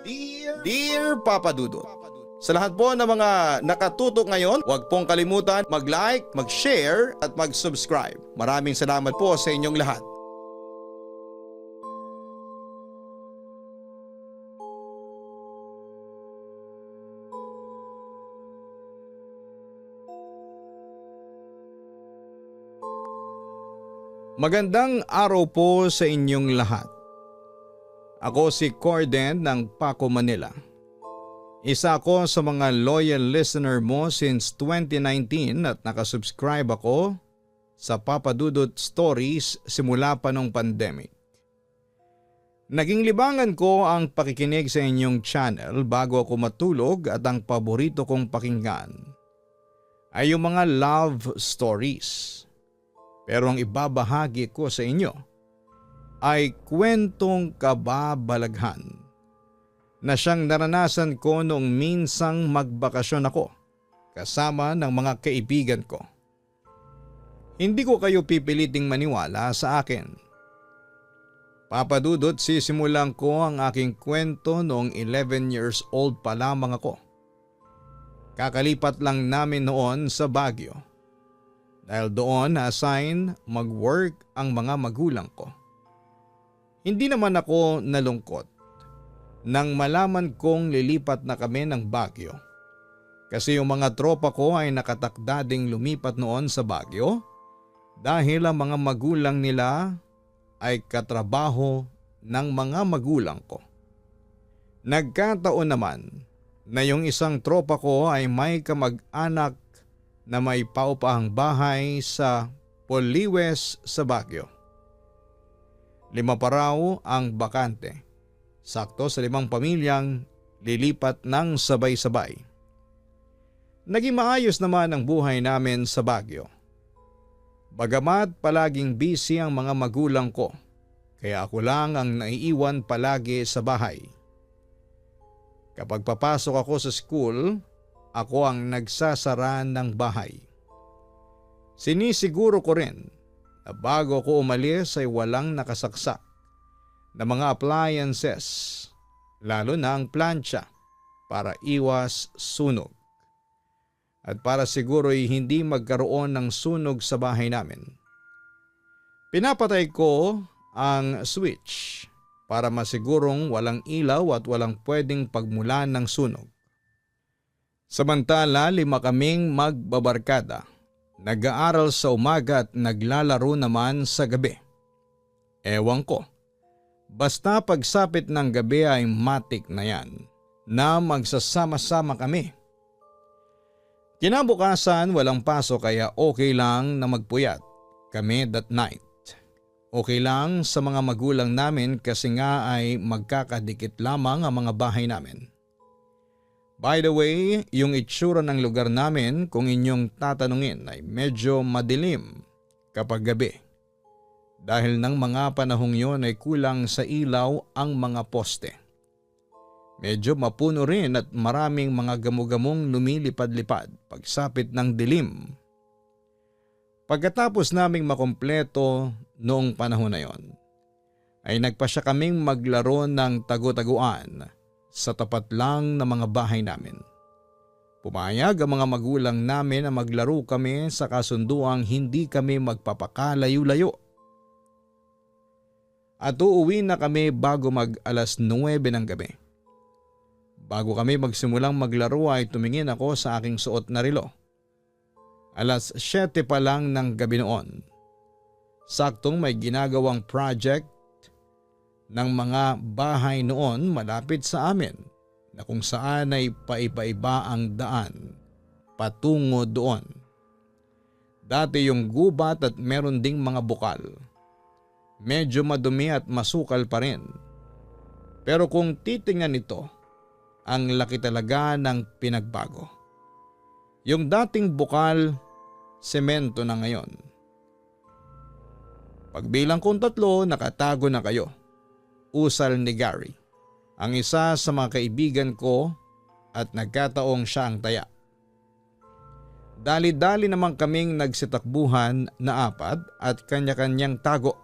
Dear Papa Dudut, sa lahat po ng mga nakatutok ngayon, huwag pong kalimutan mag-like, mag-share at mag-subscribe. Maraming salamat po sa inyong lahat. Magandang araw po sa inyong lahat. Ako si Corden ng Paco, Manila. Isa ako sa mga loyal listener mo since 2019 at nakasubscribe ako sa Papa Dudut Stories simula pa nung pandemic. Naging libangan ko ang pakikinig sa inyong channel bago ako matulog at ang paborito kong pakinggan ay yung mga love stories. Pero ang ibabahagi ko sa inyo ay kwentong kababalaghan na siyang naranasan ko noong minsang magbakasyon ako kasama ng mga kaibigan ko. Hindi ko kayo pipiliting maniwala sa akin. Papa Dudut, sisimulan ko ang aking kwento noong 11 years old pa lamang ako. Kakalipat lang namin noon sa Baguio. Dahil doon na-assign mag-work ang mga magulang ko. Hindi naman ako nalungkot nang malaman kong lilipat na kami ng Baguio. Kasi yung mga tropa ko ay nakatakda ding lumipat noon sa Baguio dahil ang mga magulang nila ay katrabaho ng mga magulang ko. Nagkataon naman na yung isang tropa ko ay may kamag-anak na may paupahang bahay sa Poliwes sa Baguio. 5 pa raw ang bakante. Sakto sa 5 pamilyang lilipat ng sabay-sabay. Naging maayos naman ang buhay namin sa Baguio. Bagamat palaging busy ang mga magulang ko, kaya ako lang ang naiiwan palagi sa bahay. Kapag papasok ako sa school, ako ang nagsasara ng bahay. Sinisiguro ko rin na bago ako umalis ay walang nakasaksak na mga appliances, lalo na ang plancha para iwas sunog. At para siguro'y hindi magkaroon ng sunog sa bahay namin. Pinapatay ko ang switch para masigurong walang ilaw at walang pwedeng pagmulan ng sunog. Samantala 5 kaming magbabarkada. Nag-aaral sa umaga at naglalaro naman sa gabi. Ewan ko. Basta pagsapit ng gabi ay matik na yan na magsasama-sama kami. Kinabukasan walang pasok kaya okay lang na magpuyat kami that night. Okay lang sa mga magulang namin kasi nga ay magkakadikit lamang ang mga bahay namin. By the way, yung itsura ng lugar namin kung inyong tatanungin ay medyo madilim kapag gabi. Dahil ng mga panahong yon ay kulang sa ilaw ang mga poste. Medyo mapuno rin at maraming mga gamo-gamong lumilipad-lipad pagsapit ng dilim. Pagkatapos naming makumpleto noong panahon na yon, ay nagpasya kaming maglaro ng tagu-taguan sa tapat lang ng mga bahay namin. Pumayag ang mga magulang namin na maglaro kami sa kasunduang hindi kami magpapakalayo-layo. At uuwi na kami bago mag 9:00 ng gabi. Bago kami magsimulang maglaro ay tumingin ako sa aking suot na relo. 7:00 pa lang ng gabi noon. Saktong may ginagawang project ng mga bahay noon malapit sa amin na kung saan ay paiba-iba ang daan patungo doon. Dati yung gubat at meron ding mga bukal. Medyo madumi at masukal pa rin. Pero kung titingnan ito, ang laki talaga ng pinagbago. Yung dating bukal, semento na ngayon. Pagbilang kong 3, nakatago na kayo. Usal ni Gary, ang isa sa mga kaibigan ko at nagkataong siya ang taya. Dali-dali naman kaming nagsitakbuhan na 4 at kanya-kanyang tago.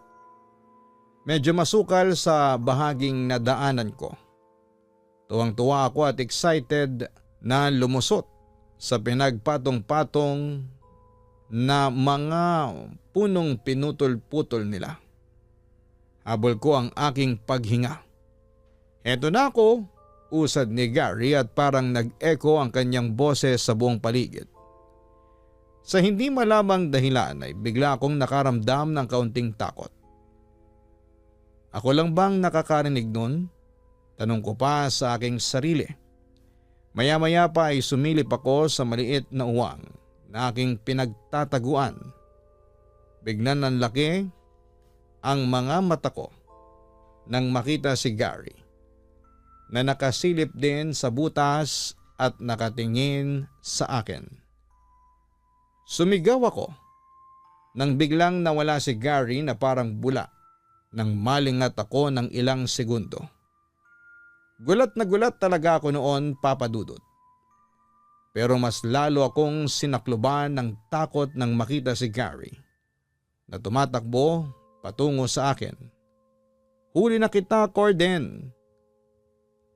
Medyo masukal sa bahaging nadaanan ko. Tuwang-tuwa ako at excited na lumusot sa pinagpatong-patong na mga punong pinutol-putol nila. Habol ko ang aking paghinga. Eto na ako, usad ni Gary at parang nag-echo ang kanyang boses sa buong paligid. Sa hindi malamang dahilan ay bigla akong nakaramdam ng kaunting takot. Ako lang bang nakakarinig nun? Tanong ko pa sa aking sarili. Maya-maya pa ay sumilip ako sa maliit na uwang na aking pinagtataguan. Biglan nanlaki ang mga mata ko nang makita si Gary na nakasilip din sa butas at nakatingin sa akin. Sumigaw ako nang biglang nawala si Gary na parang bula nang malingat ako ng ilang segundo. Gulat na gulat talaga ako noon, Papa Dudut. Pero mas lalo akong sinakluban ng takot nang makita si Gary na tumatakbo patungo sa akin. Huli na kita, Corden.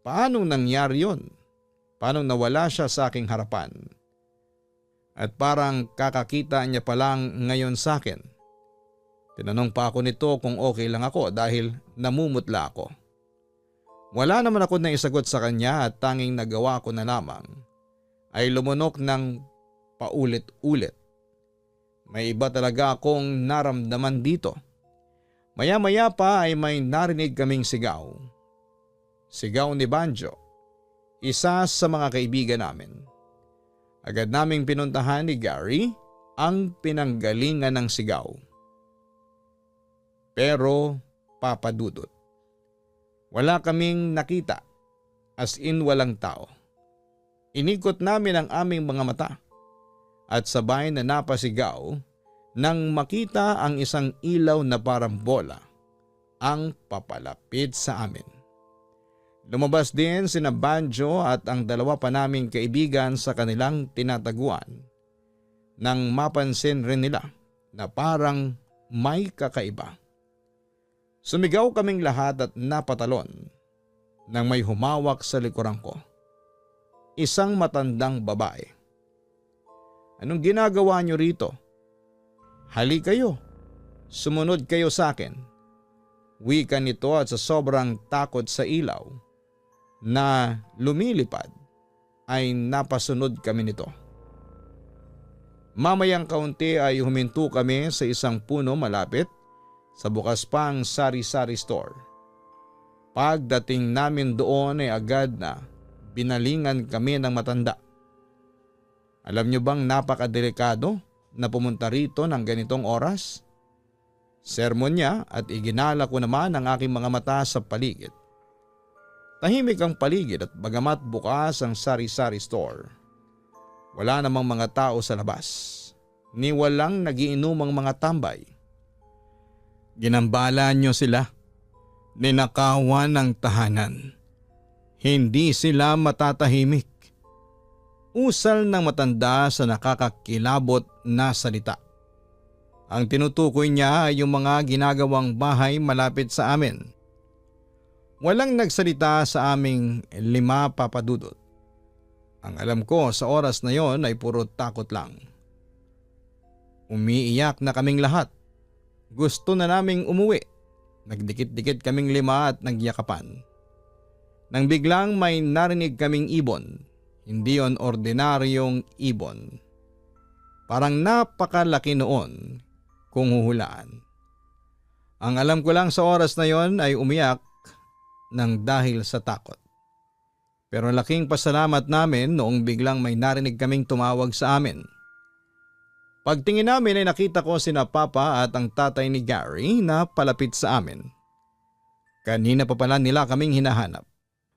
Paano nangyari yun? Paano nawala siya sa aking harapan? At parang kakakita niya pa lang ngayon sa akin. Tinanong pa ako nito kung okay lang ako dahil namumutla ako. Wala naman ako na isagot sa kanya at tanging nagawa ko na lamang ay lumunok ng paulit-ulit. May iba talaga akong naramdaman dito. Maya-maya pa ay may narinig kaming sigaw. Sigaw ni Banjo, isa sa mga kaibigan namin. Agad naming pinuntahan ni Gary ang pinanggalingan ng sigaw. Pero Papa Dudut, wala kaming nakita, as in walang tao. Inikot namin ang aming mga mata at sabay na napasigaw nang makita ang isang ilaw na parang bola ang papalapit sa amin. Lumabas din sina Banjo at ang dalawa pa naming kaibigan sa kanilang tinataguan nang mapansin rin nila na parang may kakaiba. Sumigaw kaming lahat at napatalon nang may humawak sa likuran ko. Isang matandang babae. Anong ginagawa niyo rito? Hali kayo. Sumunod kayo sa akin. Wika nito at sa sobrang takot sa ilaw na lumilipad ay napasunod kami nito. Mamayang kaunti ay huminto kami sa isang puno malapit sa bukas pang sari-sari store. Pagdating namin doon ay agad na binalingan kami ng matanda. Alam niyo bang napakadelikado na pumunta rito ng ganitong oras? Sermon niya at iginala ko naman ang aking mga mata sa paligid. Tahimik ang paligid at bagamat bukas ang sari-sari store, wala namang mga tao sa labas, ni walang nagiinumang mga tambay. Ginambala niyo sila, ninakawan ng tahanan. Hindi sila matatahimik. Usal ng matanda sa nakakakilabot na salita. Ang tinutukoy niya ay yung mga ginagawang bahay malapit sa amin. Walang nagsalita sa aming 5, Papa Dudut. Ang alam ko sa oras na yon ay puro takot lang. Umiiyak na kaming lahat. Gusto na naming umuwi. Nagdikit-dikit kaming 5 at nagyakapan. Nang biglang may narinig kaming ibon. Hindi yon ordinaryong ibon. Parang napakalaki noon kung huhulaan. Ang alam ko lang sa oras na yon ay umiyak ng dahil sa takot. Pero laking pasalamat namin noong biglang may narinig kaming tumawag sa amin. Pagtingin namin ay nakita ko sina Papa at ang tatay ni Gary na palapit sa amin. Kanina pa pala nila kaming hinahanap.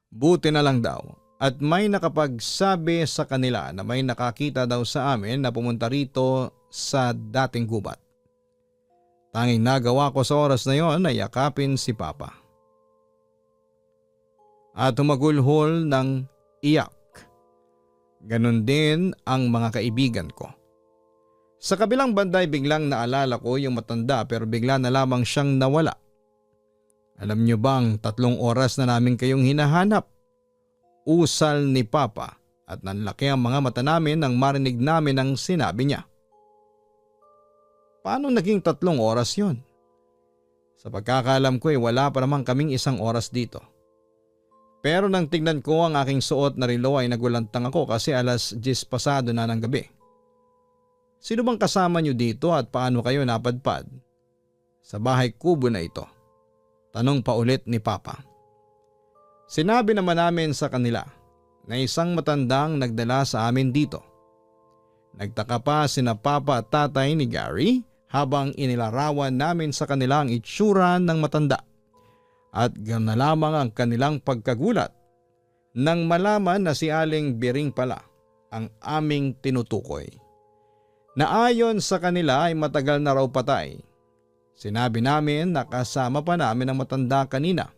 Buti na lang daw at may nakapagsabi sa kanila na may nakakita daw sa amin na pumunta rito sa dating gubat. Tanging nagawa ko sa oras na yon ay yakapin si Papa. At humagulhol ng iyak. Ganon din ang mga kaibigan ko. Sa kabilang banda ay biglang naalala ko yung matanda pero bigla na lamang siyang nawala. Alam niyo bang 3 oras na namin kayong hinahanap? usal ni Papa at nanlaki ang mga mata namin nang marinig namin ang sinabi niya. Paano naging 3 oras yon? Sa pagkakaalam ko wala pa naman kaming 1 oras dito. Pero nang tignan ko ang aking suot na relo ay nagulantang ako kasi 10:00 pasado na ng gabi. Sino bang kasama niyo dito at paano kayo napadpad sa bahay kubo na ito? Tanong pa ulit ni Papa. Sinabi naman namin sa kanila na isang matandang nagdala sa amin dito. Nagtaka pa sina Papa at tatay ni Gary habang inilarawan namin sa kanila ang itsura ng matanda. At ganoon na lamang ang kanilang pagkagulat nang malaman na si Aling Biring pala ang aming tinutukoy. Na ayon sa kanila ay matagal na raw patay. Sinabi namin na kasama pa namin ang matanda kanina.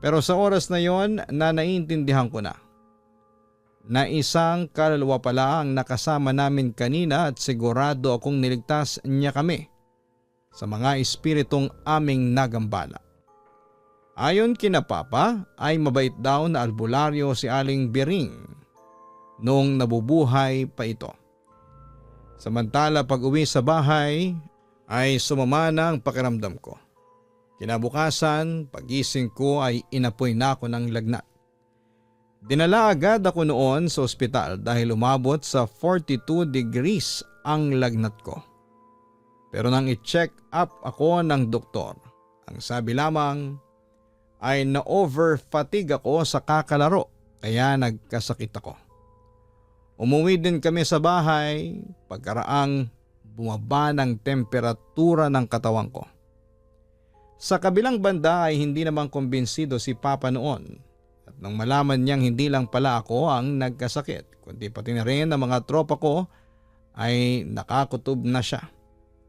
Pero sa oras na yon na naiintindihan ko na isang kaluluwa pala ang nakasama namin kanina at sigurado akong niligtas niya kami sa mga espiritong aming nagambala. Ayon kina Papa ay mabait daw na albularyo si Aling Biring noong nabubuhay pa ito. Samantala pag uwi sa bahay ay sumama na ang pakiramdam ko. Kinabukasan pagising ko ay inapoy na ako ng lagnat. Dinala agad ako noon sa ospital dahil umabot sa 42 degrees ang lagnat ko. Pero nang i-check up ako ng doktor, ang sabi lamang ay na-over-fatigue ako sa kakalaro kaya nagkasakit ako. Umuwi din kami sa bahay pagkaraang bumaba ng temperatura ng katawan ko. Sa kabilang banda ay hindi naman kumbinsido si Papa noon at nang malaman niyang hindi lang pala ako ang nagkasakit kundi pati na rin ang mga tropa ko ay nakakutob na siya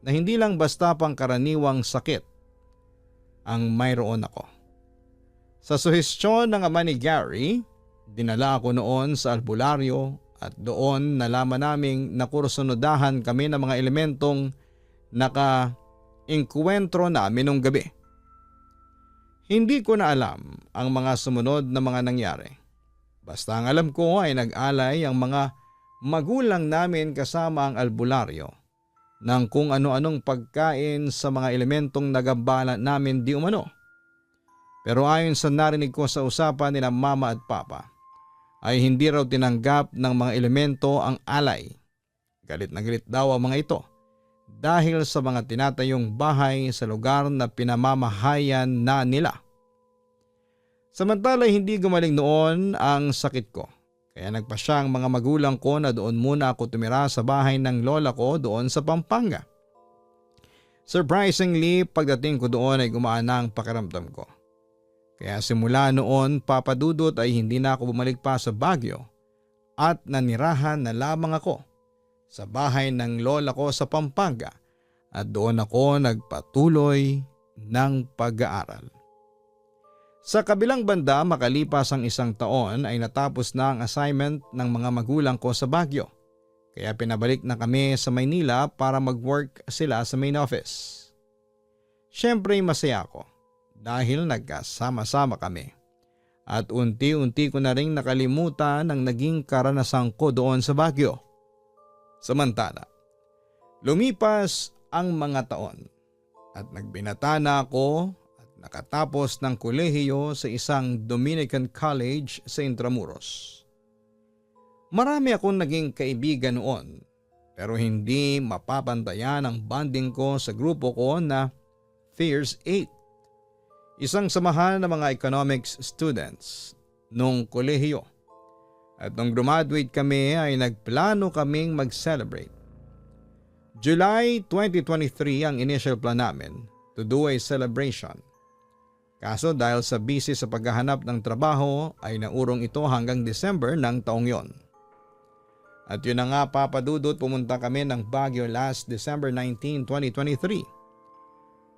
na hindi lang basta pangkaraniwang sakit ang mayroon ako. Sa suhestyon ng ama ni Gary, dinala ako noon sa albularyo at doon nalaman naming nakursunodahan kami ng mga elementong naka-engkwentro namin nung gabi. Hindi ko na alam ang mga sumunod na mga nangyari. Basta ang alam ko ay nag-alay ang mga magulang namin kasama ang albularyo ng kung ano-anong pagkain sa mga elementong nagambala namin di umano. Pero ayon sa narinig ko sa usapan nila Mama at Papa, ay hindi raw tinanggap ng mga elemento ang alay. Galit na galit daw ang mga ito dahil sa mga tinatayong bahay sa lugar na pinamamahayan na nila. Samantala hindi gumaling noon ang sakit ko, kaya nagpasya ang mga magulang ko na doon muna ako tumira sa bahay ng lola ko doon sa Pampanga. Surprisingly, pagdating ko doon ay gumaan na ang pakiramdam ko. Kaya simula noon papadudot ay hindi na ako bumalik pa sa Baguio at nanirahan na lamang ako sa bahay ng lola ko sa Pampanga at doon ako nagpatuloy ng pag-aaral. Sa kabilang banda makalipas ang 1 taon ay natapos na ang assignment ng mga magulang ko sa Baguio kaya pinabalik na kami sa Maynila para mag-work sila sa main office. Siyempre masaya ako dahil nagkasama-sama kami at unti-unti ko na rin nakalimutan ang naging karanasan ko doon sa Baguio. Samantala, lumipas ang mga taon at nagbinata na ako at nakatapos ng kolehiyo sa isang Dominican College sa Intramuros. Marami akong naging kaibigan noon pero hindi mapapantayan ang bonding ko sa grupo ko na Fierce 8. Isang samahan ng mga economics students nung kolehiyo. At nung graduate kami ay nagplano kaming mag-celebrate. July 2023 ang initial plan namin to do a celebration. Kaso dahil sa busy sa paghahanap ng trabaho ay naurong ito hanggang December ng taong yon. At yun na nga papadudot, pumunta kami ng Baguio last December 19, 2023.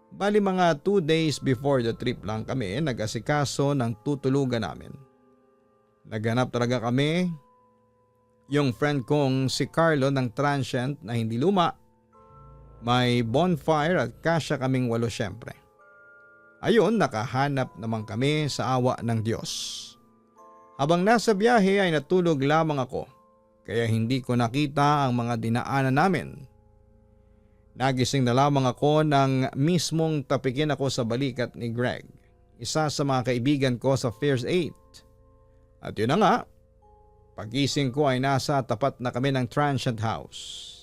Bali mga 2 days before the trip lang kami nag-asikaso ng tutulugan namin. Naghanap talaga kami yung friend kong si Carlo ng transient na hindi luma. May bonfire at kasya kaming 8 syempre. Ayun, nakahanap naman kami sa awa ng Diyos. Habang nasa biyahe ay natulog lamang ako, kaya hindi ko nakita ang mga dinaanan namin. Nagising na lamang ako nang mismong tapikin ako sa balikat ni Greg, isa sa mga kaibigan ko sa First 8. At yun na nga, pagising ko ay nasa tapat na kami ng transient house.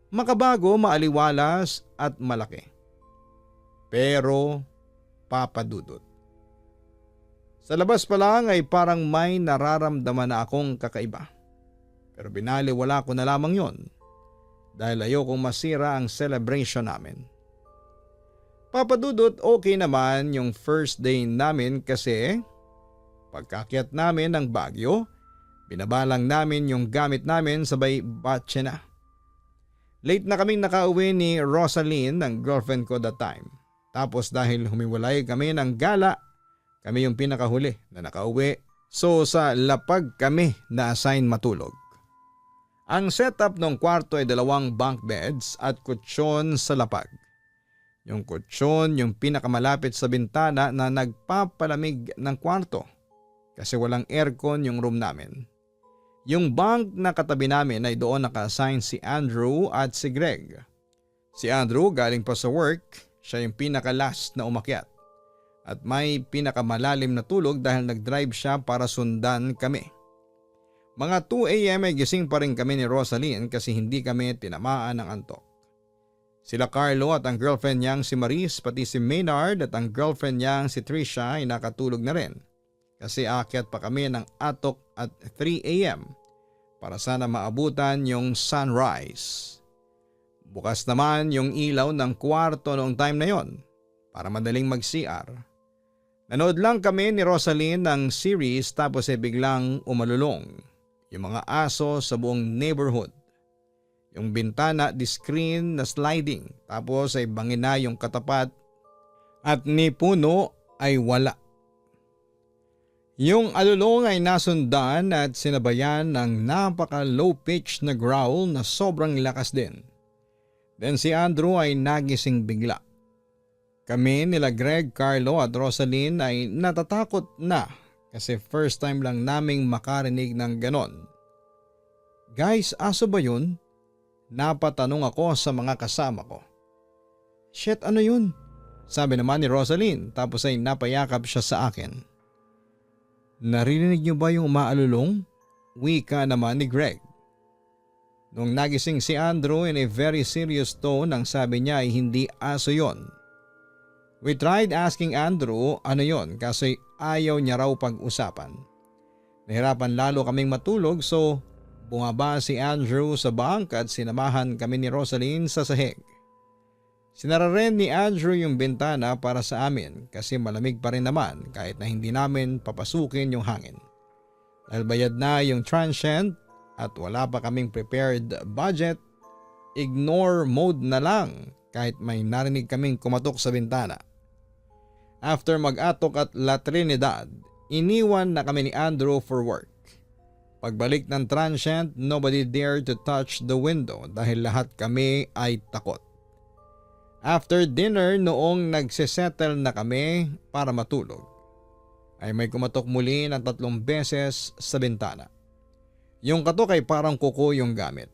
Makabago, maaliwalas at malaki. Pero papadudot. Sa labas pa lang ay parang may nararamdaman na akong kakaiba. Pero binaliwala ko na lamang yon dahil ayokong masira ang celebration namin. Papadudot, okay naman yung first day namin kasi pagkakyat namin ng Baguio, binabalang namin yung gamit namin sabay batche na. Late na kaming nakauwi ni Rosaline, ng girlfriend ko that time. Tapos dahil humiwalay kami ng gala, kami yung pinakahuli na nakauwi. So sa lapag kami na-assign matulog. Ang setup ng kwarto ay 2 bunk beds at kutsyon sa lapag. Yung kutsyon yung pinakamalapit sa bintana na nagpapalamig ng kwarto kasi walang aircon yung room namin. Yung bunk na katabi namin ay doon naka-assign si Andrew at si Greg. Si Andrew galing pa sa work, siya yung pinaka-last na umakyat. At may pinakamalalim na tulog dahil nag-drive siya para sundan kami. Mga 2 a.m. ay gising pa rin kami ni Rosaline kasi hindi kami tinamaan ng antok. Sila Carlo at ang girlfriend niyang si Maris pati si Maynard at ang girlfriend niyang si Trisha ay nakatulog na rin. Kasi aakyat pa kami ng atok at 3 a.m. para sana maabutan yung sunrise. Bukas naman yung ilaw ng kwarto noong time na yon para madaling mag-CR. Nanood lang kami ni Rosaline ng series tapos ay biglang umalulong yung mga aso sa buong neighborhood. Yung bintana di screen na sliding tapos ay bangin na yung katapat at ni puno ay wala. Yung alulong ay nasundan at sinabayan ng napaka low pitch na growl na sobrang lakas din. Then si Andrew ay nagising bigla. Kami nila Greg, Carlo at Rosaline ay natatakot na kasi first time lang naming makarinig ng ganon. Guys, aso ba yun? Napatanong ako sa mga kasama ko. Shit, ano yun? Sabi naman ni Rosaline tapos ay napayakap siya sa akin. Narinig niyo ba yung umaalulong? Wika naman ni Greg. Nung nagising si Andrew in a very serious tone ang sabi niya ay hindi aso yon. We tried asking Andrew ano yon kasi ayaw niya raw pag-usapan. Nahirapan lalo kaming matulog so bumaba si Andrew sa bunk at sinamahan kami ni Rosaline sa sahig. Sinara rin ni Andrew yung bintana para sa amin kasi malamig pa rin naman kahit na hindi namin papasukin yung hangin. Dahil bayad na yung transient at wala pa kaming prepared budget, ignore mode na lang kahit may narinig kaming kumatok sa bintana. After mag-atok at La Trinidad, iniwan na kami ni Andrew for work. Pagbalik ng transient, nobody dared to touch the window dahil lahat kami ay takot. After dinner noong nagsisettle na kami para matulog, ay may kumatok muli ng 3 beses sa bintana. Yung katok ay parang kuko yung gamit.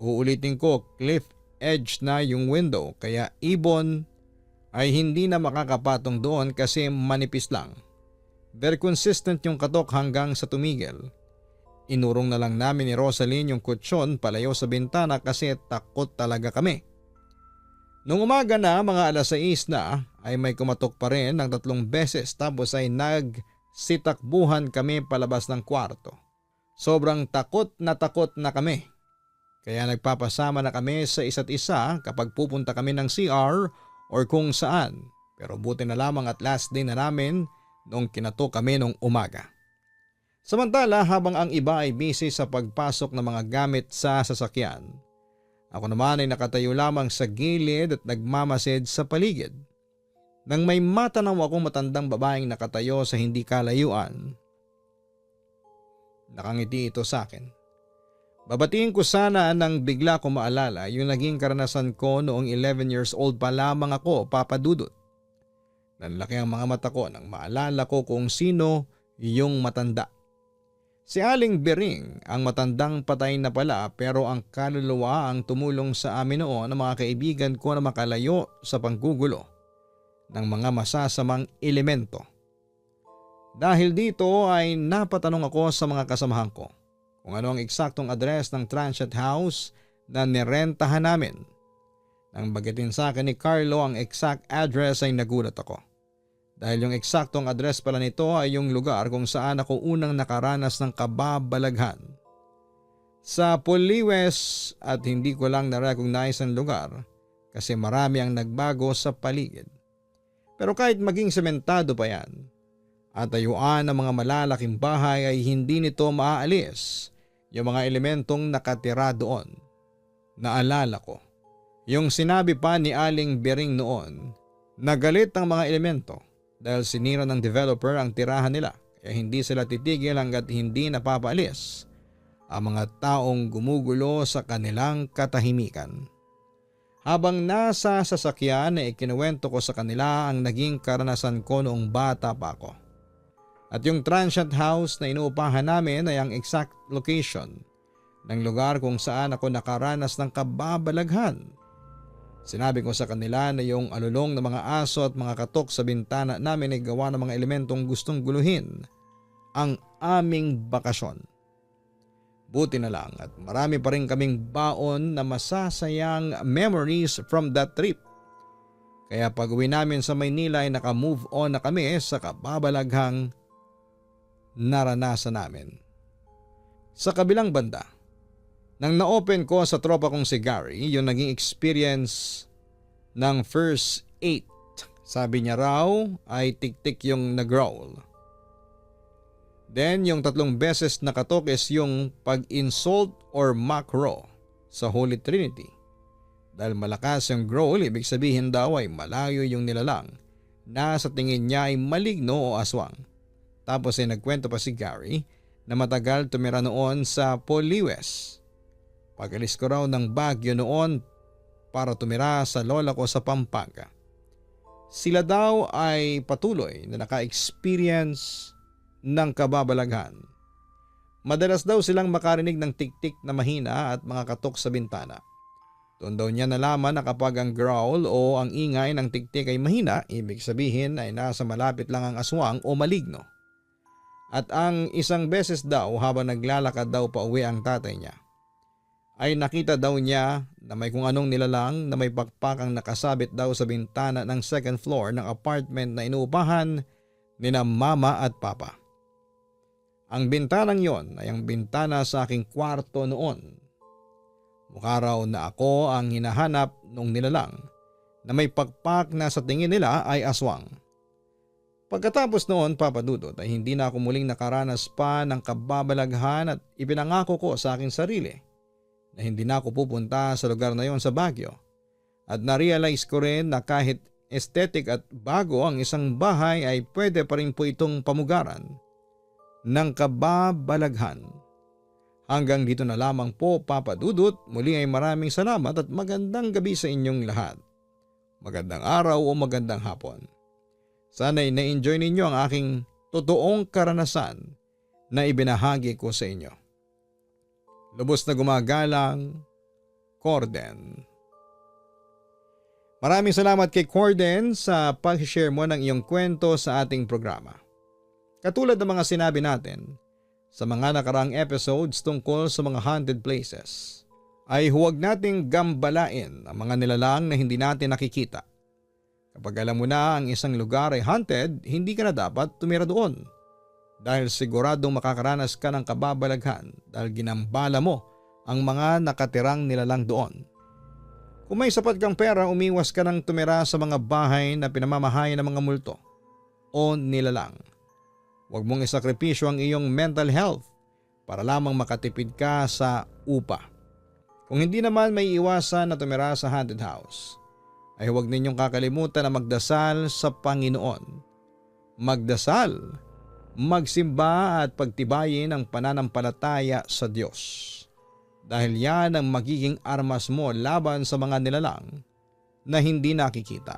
Uulitin ko, cliff edge na yung window kaya ibon ay hindi na makakapatong doon kasi manipis lang. Very consistent yung katok hanggang sa tumigil. Inurong na lang namin ni Rosaline yung kutsyon palayo sa bintana kasi takot talaga kami. Nung umaga na mga 6:00 na ay may kumatok pa rin ng 3 beses tapos ay nagsitakbuhan kami palabas ng kwarto. Sobrang takot na kami. Kaya nagpapasama na kami sa isa't isa kapag pupunta kami ng CR or kung saan. Pero buti na lamang at last day na namin nung kinatok kami nung umaga. Samantala habang ang iba ay busy sa pagpasok ng mga gamit sa sasakyan, ako naman ay nakatayo lamang sa gilid at nagmamasid sa paligid. Nang may matanaw akong matandang babaeng nakatayo sa hindi kalayuan, nakangiti ito sa akin. Babatiin ko sana nang bigla ko maalala yung naging karanasan ko noong 11 years old pa lamang ako, papadudot. Nanlaki ang mga mata ko nang maalala ko kung sino yung matanda. Si Aling Bering ang matandang patay na pala pero ang kaluluwa ang tumulong sa amin noon ng mga kaibigan ko na makalayo sa panggugulo ng mga masasamang elemento. Dahil dito ay napatanong ako sa mga kasamahan ko kung ano ang eksaktong address ng transient house na nirentahan namin. Nang bagitin sa akin ni Carlo ang exact address ay nagulat ako. Dahil yung eksaktong address pala nito ay yung lugar kung saan ako unang nakaranas ng kababalaghan. Sa Puliwes at hindi ko lang na-recognize ang lugar kasi marami ang nagbago sa paligid. Pero kahit maging sementado pa yan at tayuan ng mga malalaking bahay ay hindi nito maaalis yung mga elementong nakatira doon. Naalala ko yung sinabi pa ni Aling Bering noon na galit ang mga elemento dahil sinira ng developer ang tirahan nila kaya hindi sila titigil hanggat hindi napapaalis ang mga taong gumugulo sa kanilang katahimikan. Habang nasa sasakyan ay ikinuwento ko sa kanila ang naging karanasan ko noong bata pa ako. At yung transient house na inuupahan namin ay ang exact location ng lugar kung saan ako nakaranas ng kababalaghan. Sinabi ko sa kanila na yung alulong ng mga aso at mga katok sa bintana namin ay gawa ng mga elementong gustong guluhin ang aming bakasyon. Buti na lang at marami pa rin kaming baon na masasayang memories from that trip. Kaya pag uwi namin sa Maynila ay naka-move on na kami sa kababalaghang naranasan namin. Sa kabilang banda, nang na-open ko sa tropa kong si Gary yung naging experience ng first 8. Sabi niya raw ay tik-tik yung nag-growl. Then yung 3 beses na katok is yung pag-insult or macro sa Holy Trinity. Dahil malakas yung growl, ibig sabihin daw ay malayo yung nilalang na sa tingin niya ay maligno o aswang. Tapos ay nagkwento pa si Gary na matagal tumira noon sa Puliwes. Pag-alis ko raw ng Baguio noon para tumira sa lola ko sa Pampanga. Sila daw ay patuloy na naka-experience ng kababalaghan. Madalas daw silang makarinig ng tik-tik na mahina at mga katok sa bintana. Doon daw niya nalaman na kapag ang growl o ang ingay ng tik-tik ay mahina, ibig sabihin ay nasa malapit lang ang aswang o maligno. At ang isang beses daw habang naglalakad daw pa uwi ang tatay niya, ay nakita daw niya na may kung anong nilalang na may pakpakang nakasabit daw sa bintana ng second floor ng apartment na inuupahan nina mama at papa. Ang bintanang yon ay ang bintana sa aking kwarto noon. Mukha raw na ako ang hinahanap nung nilalang na may pakpak na sa tingin nila ay aswang. Pagkatapos noon, Papa Dudut, ay hindi na ako muling nakaranas pa ng kababalaghan at ipinangako ko sa aking sarili na hindi na ako pupunta sa lugar na yon sa Baguio. At na-realize ko rin na kahit aesthetic at bago ang isang bahay ay pwede pa rin po itong pamugaran ng kababalaghan. Hanggang dito na lamang po, Papa Dudut. Muli ay maraming salamat at magandang gabi sa inyong lahat. Magandang araw o magandang hapon. Sana'y na-enjoy ninyo ang aking totoong karanasan na ibinahagi ko sa inyo. Lubos na gumagalang, Corden. Maraming salamat kay Corden sa pag-share mo ng iyong kwento sa ating programa. Katulad ng mga sinabi natin sa mga nakaraang episodes tungkol sa mga haunted places, ay huwag nating gambalain ang mga nilalang na hindi natin nakikita. Kapag alam mo na ang isang lugar ay haunted, hindi ka na dapat tumira doon. Dahil siguradong makakaranas ka ng kababalaghan dahil ginambala mo ang mga nakatirang nilalang doon. Kung may sapat kang pera, umiwas ka ng tumira sa mga bahay na pinamamahayan ng mga multo o nilalang. Huwag mong isakripisyo ang iyong mental health para lamang makatipid ka sa upa. Kung hindi naman may iwasan na tumira sa haunted house, ay huwag ninyong kakalimutan na magdasal sa Panginoon. Magdasal, magsimba at pagtibayin ang pananampalataya sa Diyos. Dahil yan ang magiging armas mo laban sa mga nilalang na hindi nakikita.